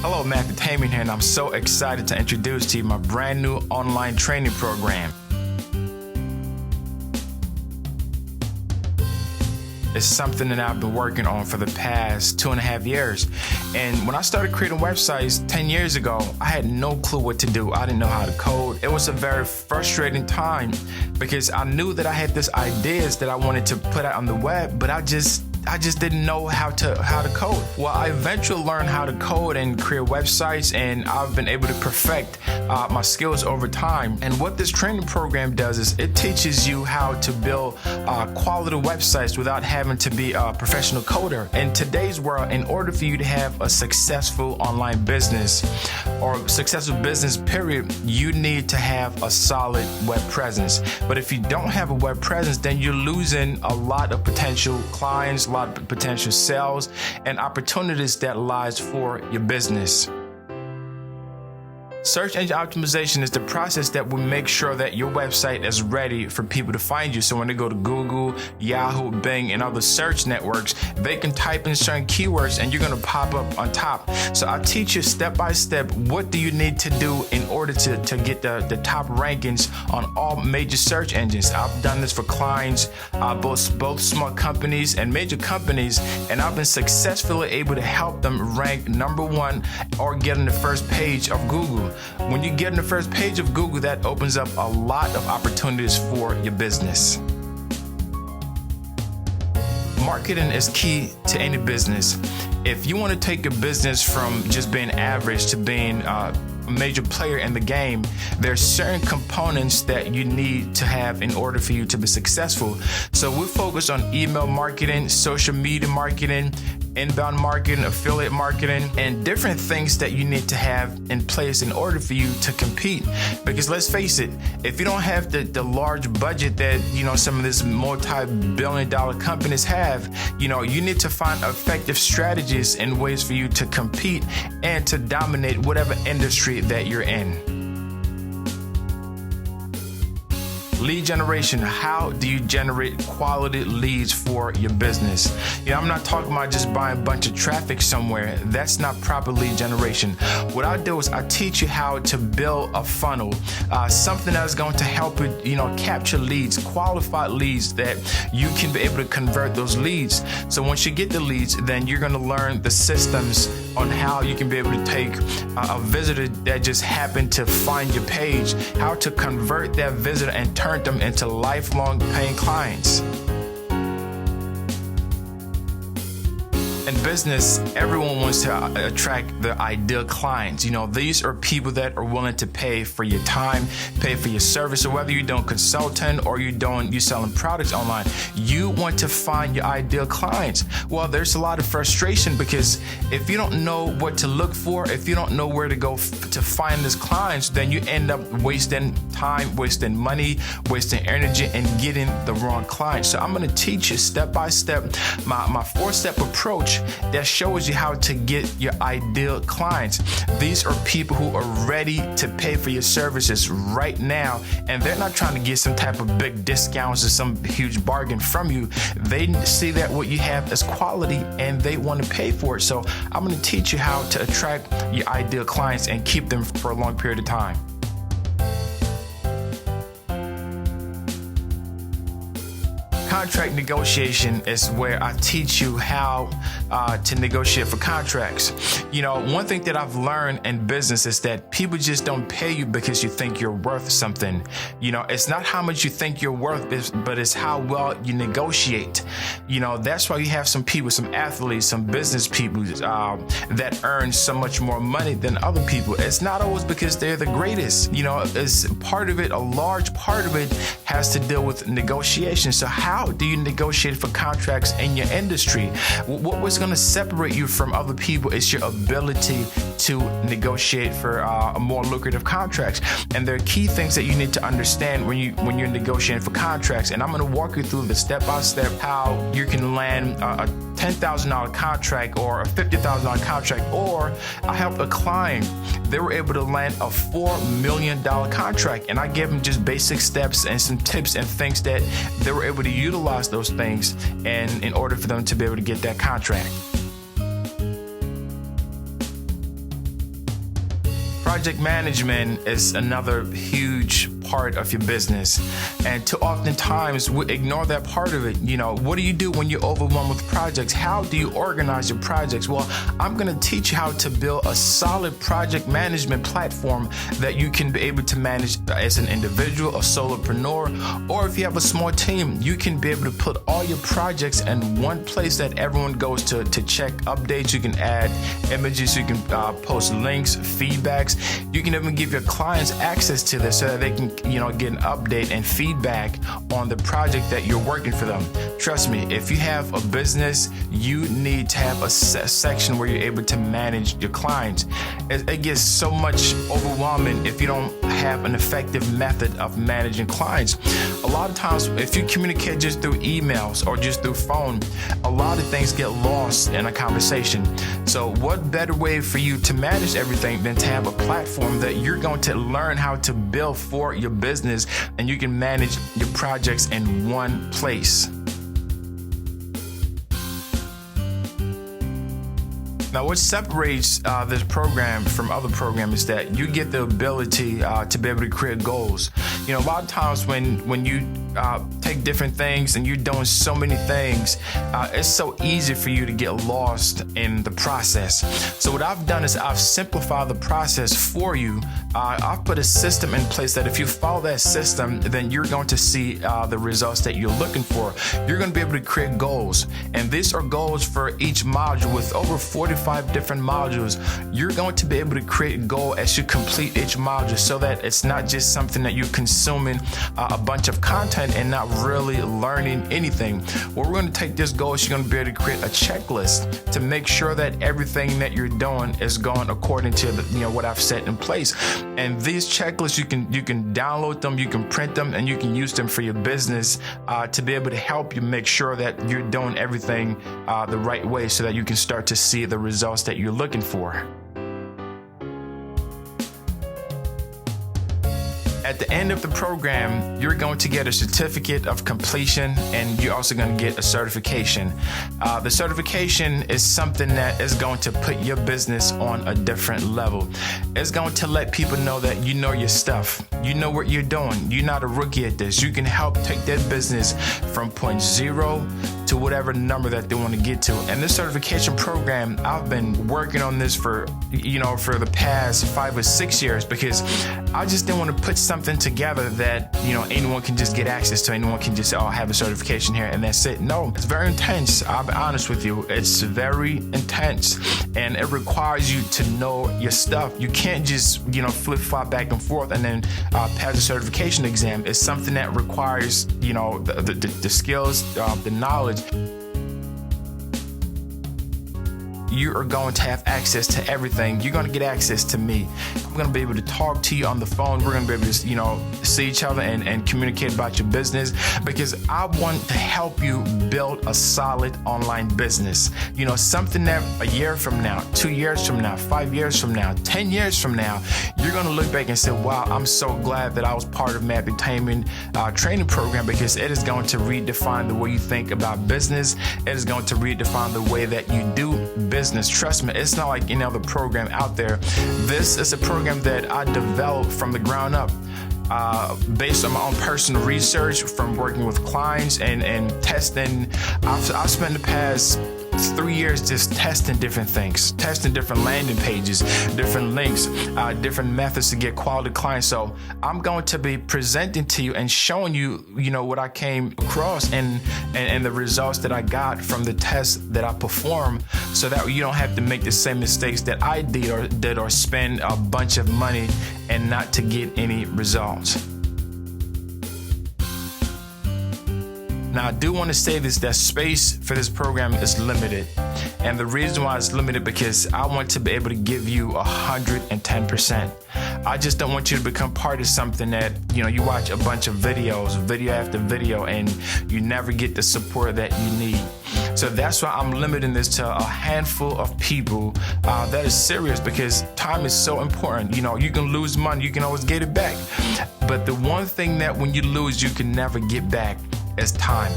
Hello, Mathew Tamin here, and I'm so excited to introduce to you my brand new online training program. It's something that I've been working on for the past 2.5 years. And when I started creating websites 10 years ago, I had no clue what to do. I didn't know how to code. It was a very frustrating time because I knew that I had these ideas that I wanted to put out on the web, but I just didn't know how to code. Well, I eventually learned how to code and create websites, and I've been able to perfect my skills over time. And what this training program does is it teaches you how to build quality websites without having to be a professional coder. In today's world, in order for you to have a successful online business or successful business period, you need to have a solid web presence. But if you don't have a web presence, then you're losing a lot of potential clients, a lot of potential sales and opportunities that lies for your business. Search engine optimization is the process that will make sure that your website is ready for people to find you. So when they go to Google, Yahoo, Bing, and other search networks, they can type in certain keywords and you're going to pop up on top. So I teach you step by step, what do you need to do in order to get the top rankings on all major search engines. I've done this for clients, both small companies and major companies, and I've been successfully able to help them rank #1 or get on the first page of Google. When you get on the first page of Google, that opens up a lot of opportunities for your business. Marketing is key to any business. If you want to take your business from just being average to being a major player in the game, there's certain components that you need to have in order for you to be successful. So we focus on email marketing, social media marketing, inbound marketing, affiliate marketing, and different things that you need to have in place in order for you to compete. Because let's face it, if you don't have the large budget that some of these multi-billion-dollar companies have, you need to find effective strategies and ways for you to compete and to dominate whatever industry that you're in. Lead generation. How do you generate quality leads for your business? I'm not talking about just buying a bunch of traffic somewhere. That's not proper lead generation. What I do is I teach you how to build a funnel, something that is going to help you, capture leads, qualified leads that you can be able to convert those leads. So once you get the leads, then you're going to learn the systems on how you can be able to take a visitor that just happened to find your page, how to convert that visitor and turn them into lifelong paying clients. In business, everyone wants to attract the ideal clients. These are people that are willing to pay for your time, pay for your service. So whether you're doing consulting or you're selling products online, you want to find your ideal clients. Well, there's a lot of frustration because if you don't know what to look for, if you don't know where to go to find these clients, then you end up wasting time, wasting money, wasting energy, and getting the wrong clients. So I'm going to teach you step by step my 4-step approach that shows you how to get your ideal clients. These are people who are ready to pay for your services right now, and they're not trying to get some type of big discounts or some huge bargain from you. They see that what you have is quality and they want to pay for it. So I'm going to teach you how to attract your ideal clients and keep them for a long period of time. Contract negotiation is where I teach you how to negotiate for contracts. One thing that I've learned in business is that people just don't pay you because you think you're worth something. It's not how much you think you're worth, but it's how well you negotiate. That's why you have some people, some athletes, some business people that earn so much more money than other people. It's not always because they're the greatest. It's part of it, a large part of it has to deal with negotiation. So how do you negotiate for contracts in your industry? What was going to separate you from other people is your ability to negotiate for more lucrative contracts. And there are key things that you need to understand when you're negotiating for contracts. And I'm going to walk you through the step-by-step how you can land a $10,000 contract or a $50,000 contract. Or I helped a client, they were able to land a $4 million contract, and I gave them just basic steps and some tips and things that they were able to utilize those things and in order for them to be able to get that contract. Project management is another huge part of your business, and too oftentimes we ignore that part of it. What do you do when you're overwhelmed with projects? How do you organize your projects? Well, I'm going to teach you how to build a solid project management platform that you can be able to manage as an individual, a solopreneur, or if you have a small team, you can be able to put all your projects in one place that everyone goes to check updates. You can add images, you can post links, feedbacks. You can even give your clients access to this so that they can get an update and feedback on the project that you're working for them. Trust me, if you have a business, you need to have a section where you're able to manage your clients. It gets so much overwhelming if you don't have an effective method of managing clients. A lot of times, if you communicate just through emails or just through phone, a lot of things get lost in a conversation. So what better way for you to manage everything than to have a platform that you're going to learn how to build for your business, and you can manage your projects in one place. Now, what separates this program from other programs is that you get the ability to be able to create goals. A lot of times when you take different things and you're doing so many things, it's so easy for you to get lost in the process. So what I've done is I've simplified the process for you. I've put a system in place that if you follow that system, then you're going to see the results that you're looking for. You're going to be able to create goals, and these are goals for each module. With over 45 different modules, you're going to be able to create a goal as you complete each module, so that it's not just something that you're consuming a bunch of content and not really learning anything. Well, we're going to take this goal. You're going to be able to create a checklist to make sure that everything that you're doing is going according to what I've set in place. And these checklists, you can download them, you can print them, and you can use them for your business to be able to help you make sure that you're doing everything the right way, so that you can start to see the results that you're looking for. At the end of the program, you're going to get a certificate of completion, and you're also going to get a certification. The certification is something that is going to put your business on a different level. It's going to let people know that you know your stuff. You know what you're doing. You're not a rookie at this. You can help take their business from point zero to whatever number that they want to get to. And this certification program, I've been working on this for the past 5 or 6 years, because I just didn't want to put something together that anyone can just get access to. Anyone can just have a certification here and that's it. No, it's very intense. I'll be honest with you. It's very intense, and it requires you to know your stuff. You can't just flip-flop back and forth and then pass the certification exam. It's something that requires the skills, the knowledge. You are going to have access to everything. You're going to get access to me. I'm going to be able to talk to you on the phone. We're going to be able to, see each other and communicate about your business, because I want to help you build a solid online business. Something that a year from now, 2 years from now, 5 years from now, 10 years from now, you're going to look back and say, wow, I'm so glad that I was part of Mathew Tamin training program, because it is going to redefine the way you think about business. It is going to redefine the way that you do business. Trust me, it's not like any other program out there. This is a program that I developed from the ground up, based on my own personal research, from working with clients and testing. I've spent the past 3 years just testing different things, testing different landing pages, different links, different methods to get quality clients. So I'm going to be presenting to you and showing you, what I came across and the results that I got from the tests that I performed, so that you don't have to make the same mistakes that I did or spend a bunch of money and not to get any results. Now, I do want to say this, that space for this program is limited. And the reason why it's limited, because I want to be able to give you 110%. I just don't want you to become part of something that, you watch a bunch of videos, video after video, and you never get the support that you need. So that's why I'm limiting this to a handful of people that is serious, because time is so important. You can lose money, you can always get it back. But the one thing that when you lose, you can never get back is time.